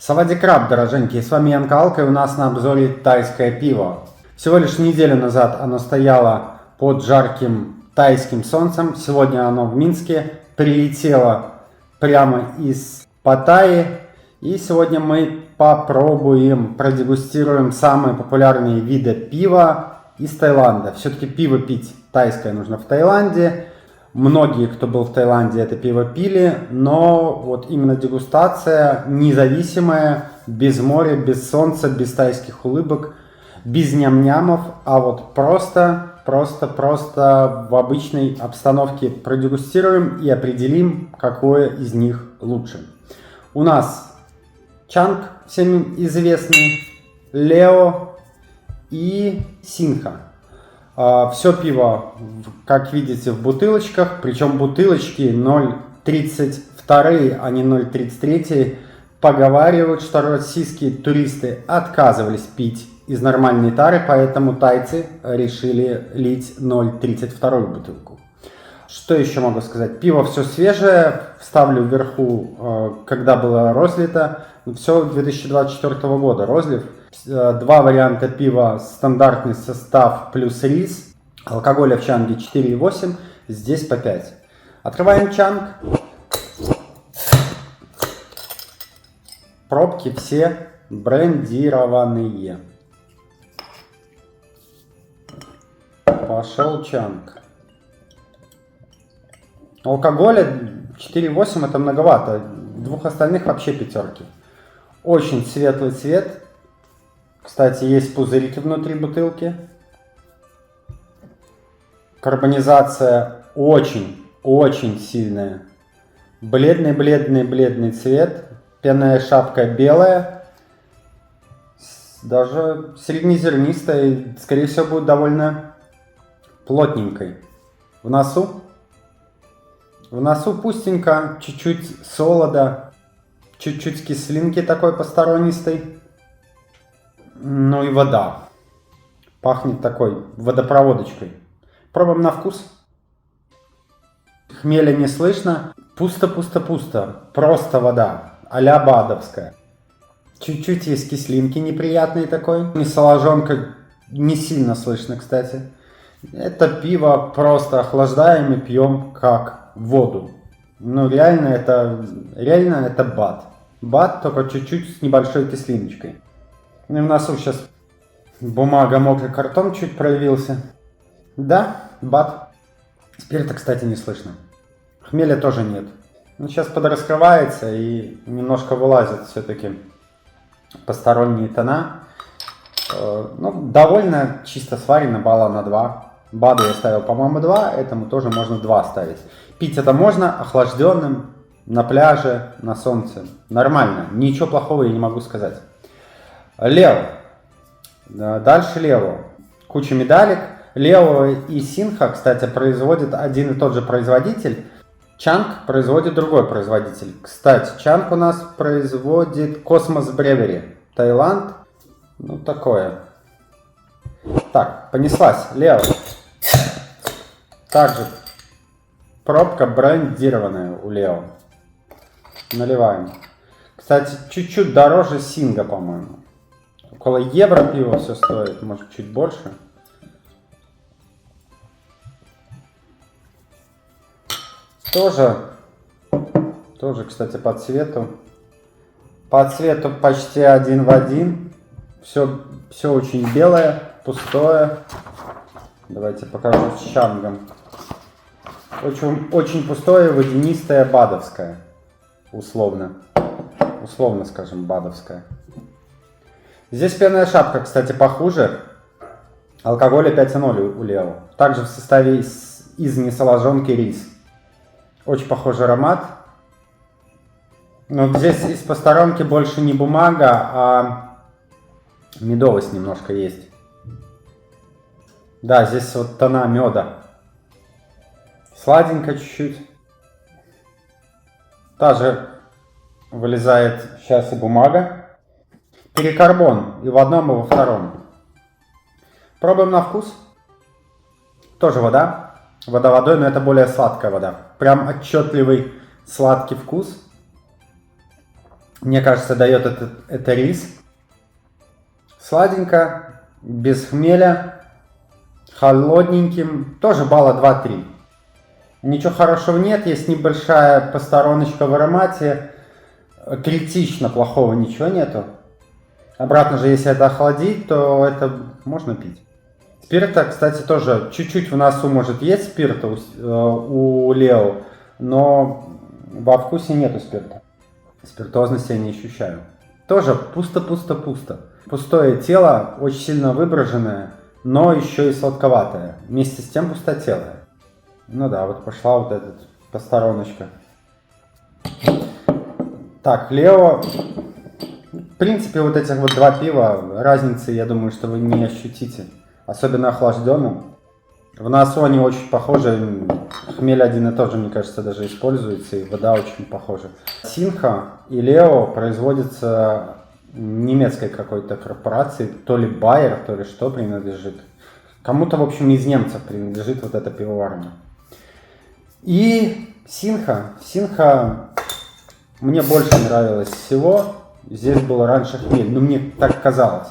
Савадикраб, дороженькие, с вами Янка Алка, и у нас на обзоре тайское пиво. Всего лишь неделю назад оно стояло под жарким тайским солнцем. Сегодня оно в Минске прилетело прямо из Паттайи. И сегодня мы попробуем, продегустируем самые популярные виды пива из Таиланда. Все-таки пиво пить тайское нужно в Таиланде. Многие, кто был в Таиланде, это пиво пили, но вот именно дегустация независимая, без моря, без солнца, без тайских улыбок, без ням-нямов, а вот просто в обычной обстановке продегустируем и определим, какое из них лучше. У нас Чанг, всем известный, Лео и Синха. Все пиво, как видите, в бутылочках, причем бутылочки 0,32, а не 0,33. Поговаривают, что российские туристы отказывались пить из нормальной тары, поэтому тайцы решили лить 0,32 бутылку. Что еще могу сказать? Пиво все свежее, вставлю вверху, когда было розлито. Все 2024 года розлив. Два варианта пива, стандартный состав плюс рис. Алкоголя в чанге 4,8, здесь по 5. Открываем чанг. Пробки все брендированные. Пошел чанг. Алкоголя 4,8 это многовато. Двух остальных вообще пятерки. Очень светлый цвет. Кстати, есть пузырики внутри бутылки. Карбонизация очень сильная. Бледный цвет. Пенная шапка белая. Даже среднезернистая. Скорее всего, будет довольно плотненькой. В носу пустенько. Чуть-чуть солода. Чуть-чуть кислинки такой посторонистой. Ну и вода. Пахнет такой водопроводочкой. Пробуем на вкус. Хмеля не слышно. Пусто. Просто вода. А-ля бадовская. Чуть-чуть есть кислинки неприятной такой. И соложонка не сильно слышно, кстати. Это пиво просто охлаждаем и пьем как воду. Ну реально это бад. Бад, только чуть-чуть с небольшой кислиночкой. И в носу сейчас бумага, мокрый картон чуть проявился. Да, бад. Спирта, кстати, не слышно. Хмеля тоже нет. Ну, сейчас подраскрывается и немножко вылазят все-таки посторонние тона. Ну, довольно чисто сварено, балла на 2. Баду я ставил, по-моему, 2. Этому тоже можно 2 ставить. Пить это можно охлажденным, на пляже, на солнце. Нормально. Ничего плохого я не могу сказать. Лео. Дальше Лео. Куча медалек. Лео и Синха, кстати, производят один и тот же производитель. Чанг производит другой производитель. Кстати, Чанг у нас производит Космос Бревери. Таиланд. Ну, такое. Так, понеслась. Лео. Также пробка брендированная у Лео. Наливаем. Кстати, чуть-чуть дороже Синга, по-моему. Около евро пиво все стоит, может чуть больше. Тоже, кстати, по цвету. По цвету почти один в один. Все очень белое, пустое. Давайте покажу с чангом. Очень пустое, водянистое, бадовское. Условно скажем, бадовская. Здесь пенная шапка, кстати, похуже. Алкоголя 5,0 у Лео. Также в составе из несоложонки рис. Очень похожий аромат. Но здесь из посторонки больше не бумага, а медовость немножко есть. Да, здесь вот тона меда. Сладенько чуть-чуть. Также вылезает сейчас и бумага. Перекарбон и в одном, и во втором. Пробуем на вкус. Тоже вода. Вода водой, но это более сладкая вода. Прям отчетливый сладкий вкус. Мне кажется, дает это рис. Сладенько, без хмеля, холодненьким. Тоже балла 2-3. Ничего хорошего нет, есть небольшая постороночка в аромате. Критично плохого ничего нету. Обратно же, если это охладить, то это можно пить. Спирта, кстати, тоже чуть-чуть в носу может есть спирта у Лео, но во вкусе нету спирта. Спиртозности я не ощущаю. Тоже пусто-пусто-пусто. Пустое тело, очень сильно выброженное, но еще и сладковатое. Вместе с тем пустотелое. Ну да, вот пошла вот эта постороночка. Так, Лео. В принципе, вот этих вот два пива, разницы, я думаю, что вы не ощутите. Особенно охлажденным. В носу они очень похожи. Хмель один и тот же, мне кажется, даже используется. И вода очень похожа. Синха и Лео производятся немецкой какой-то корпорацией. То ли Байер, то ли что принадлежит. Кому-то, в общем, из немцев принадлежит вот эта пивоварня. И Синха. Синха мне больше нравилось всего. Здесь был раньше хмель. Но мне так казалось.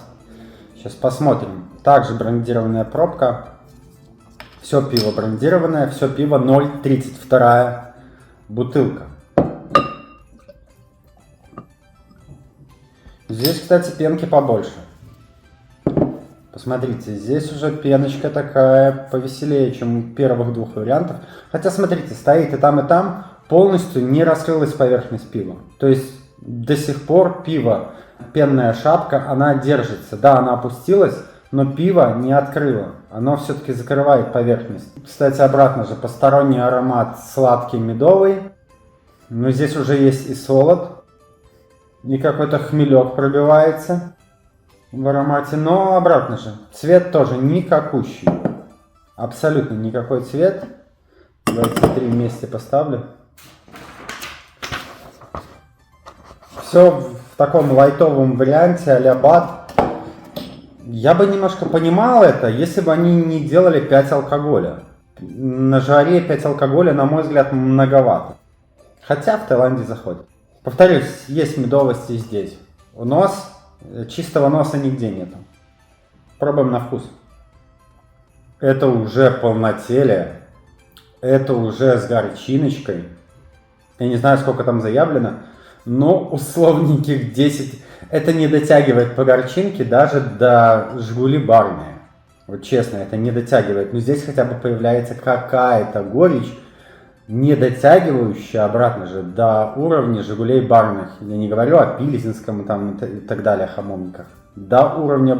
Сейчас посмотрим. Также брендированная пробка. Все пиво брендированное. Все пиво 0,32 бутылка. Здесь, кстати, пенки побольше. Посмотрите, здесь уже пеночка такая повеселее, чем у первых двух вариантов. Хотя, смотрите, стоит и там полностью не раскрылась поверхность пива. То есть до сих пор пиво, пенная шапка, она держится. Да, она опустилась, но пиво не открыло. Оно все-таки закрывает поверхность. Кстати, обратно же, посторонний аромат сладкий, медовый. Но здесь уже есть и солод. И какой-то хмелек пробивается в аромате. Но обратно же, цвет тоже никакущий. Абсолютно никакой цвет. Давайте 3 вместе поставлю. Все в таком лайтовом варианте а-ля бад. Я бы немножко понимал это, если бы они не делали 5 алкоголя. На жаре 5 алкоголя, на мой взгляд, многовато. Хотя в Таиланде заходит. Повторюсь, есть медовость и здесь. Нос, чистого носа нигде нету. Пробуем на вкус. Это уже полнотелие. Это уже с горчиночкой. Я не знаю, сколько там заявлено. Но условненьких 10. Это не дотягивает по горчинке даже до Жигули барные. Вот честно, это не дотягивает. Но здесь хотя бы появляется какая-то горечь, не дотягивающая обратно же до уровня Жигулей барных. Я не говорю о пилзенском там и так далее хамовниках. До уровня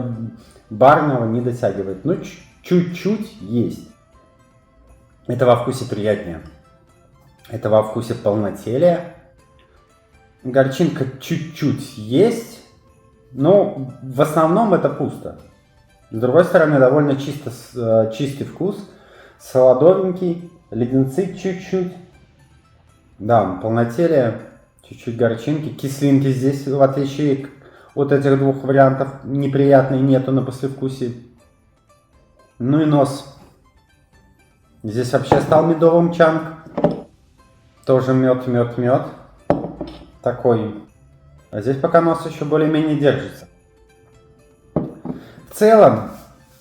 барного не дотягивает. Но чуть-чуть есть. Это во вкусе приятнее. Это во вкусе полнотелия. Горчинка чуть-чуть есть, но в основном это пусто. С другой стороны, довольно чистый вкус, солодовенький, леденцы чуть-чуть. Да, полнотелие, чуть-чуть горчинки, кислинки здесь, в отличие от этих двух вариантов, неприятной нету на послевкусии. Ну и нос. Здесь вообще стал медовым чанг. Тоже мед. Такой. А здесь пока нос еще более-менее держится. В целом,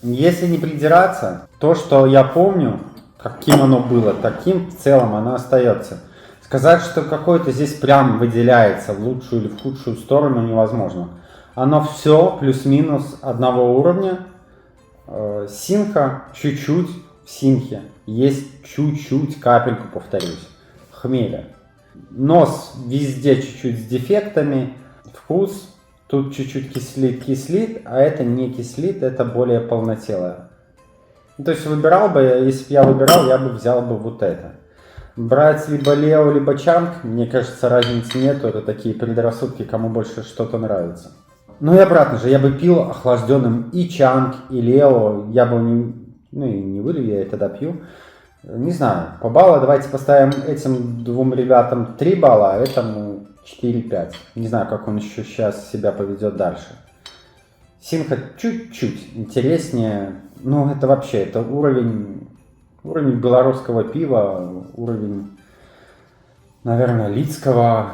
если не придираться, то, что я помню, каким оно было, таким в целом оно остается. Сказать, что какое-то здесь прям выделяется в лучшую или в худшую сторону, невозможно. Оно все плюс-минус одного уровня. Синха чуть-чуть в синхе. Есть чуть-чуть, капельку, повторюсь, хмеля. Нос везде чуть-чуть с дефектами. Вкус тут чуть-чуть кислит, а это не кислит, это более полнотелое. То есть выбирал бы, если бы я выбирал, я бы взял бы вот это. Брать либо Лео, либо Чанг, мне кажется, разницы нету. Это такие предрассудки, кому больше что-то нравится. Ну и обратно же, я бы пил охлажденным и Чанг, и Лео. Я бы не вылью, я это допью. Не знаю, по баллу давайте поставим этим двум ребятам 3 балла, а этому 4-5. Не знаю, как он еще сейчас себя поведет дальше. Синха чуть-чуть интереснее. Ну, это вообще, это уровень белорусского пива, уровень, наверное, лидского,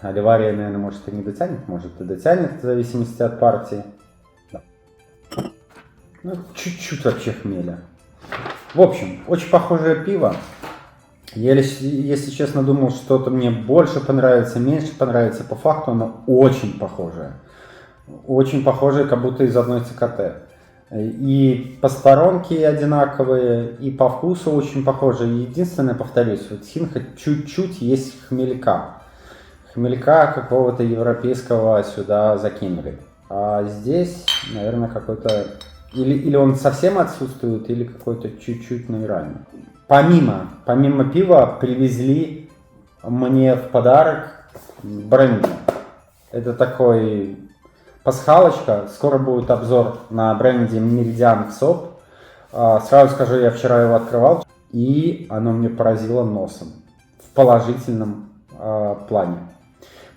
Оливария, наверное, может и не дотянет, может и дотянет, в зависимости от партии. Да. Ну, чуть-чуть вообще хмеля. В общем, очень похожее пиво. Я, если честно, думал, что-то мне больше понравится, меньше понравится. По факту оно очень похожее. Очень похожее, как будто из одной ЦКТ. И по сторонке одинаковые, и по вкусу очень похожие. Единственное, повторюсь, вот Синха чуть-чуть есть хмелька. Хмелька какого-то европейского сюда закинули. А здесь, наверное, какой-то... Или он совсем отсутствует, или какой-то чуть-чуть натуральный. Помимо пива привезли мне в подарок бренди. Это такой пасхалочка. Скоро будет обзор на бренди Meridian XOP. Сразу скажу, я вчера его открывал, и оно мне поразило носом. В положительном плане.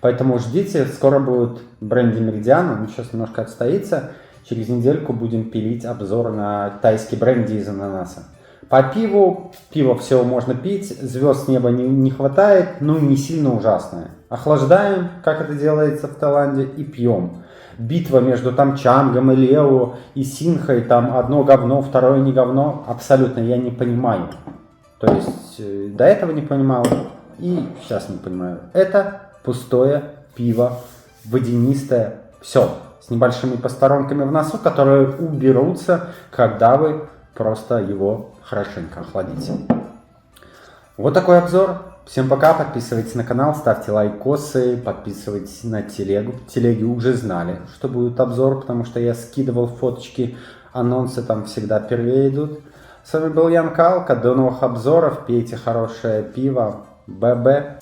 Поэтому ждите, скоро будет бренди Meridian. Он сейчас немножко отстоится. Через недельку будем пилить обзор на тайский бренди из ананаса. По пиву, пиво всего можно пить, звезд с неба не хватает, но не сильно ужасное. Охлаждаем, как это делается в Таиланде, и пьем. Битва между там Чангом и Лео и Синхой, там одно говно, второе не говно, абсолютно я не понимаю. То есть до этого не понимал и сейчас не понимаю. Это пустое пиво, водянистое, все. С небольшими посторонками в носу, которые уберутся, когда вы просто его хорошенько охладите. Вот такой обзор. Всем пока, подписывайтесь на канал, ставьте лайкосы, подписывайтесь на телегу. Телеги уже знали, что будет обзор, потому что я скидывал фоточки, анонсы там всегда первее идут. С вами был Ян Калка, до новых обзоров, пейте хорошее пиво, ББ.